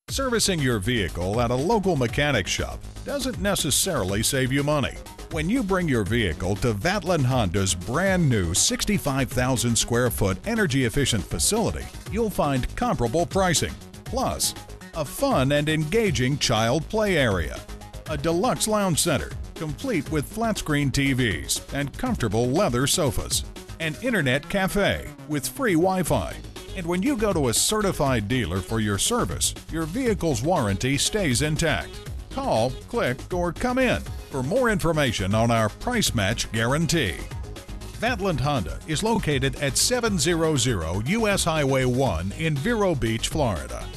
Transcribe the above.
Servicing your vehicle at a local mechanic shop doesn't necessarily save you money. When you bring your vehicle to Vatland Honda's brand new 65,000 square foot energy efficient facility, you'll find comparable pricing, plus a fun and engaging child play area, a deluxe lounge center complete with flat screen TVs and comfortable leather sofas, an internet cafe with free Wi-Fi. And when you go to a certified dealer for your service, your vehicle's warranty stays intact. Call, click, or come in for more information on our price match guarantee. Vatland Honda is located at 700 US Highway 1 in Vero Beach, Florida.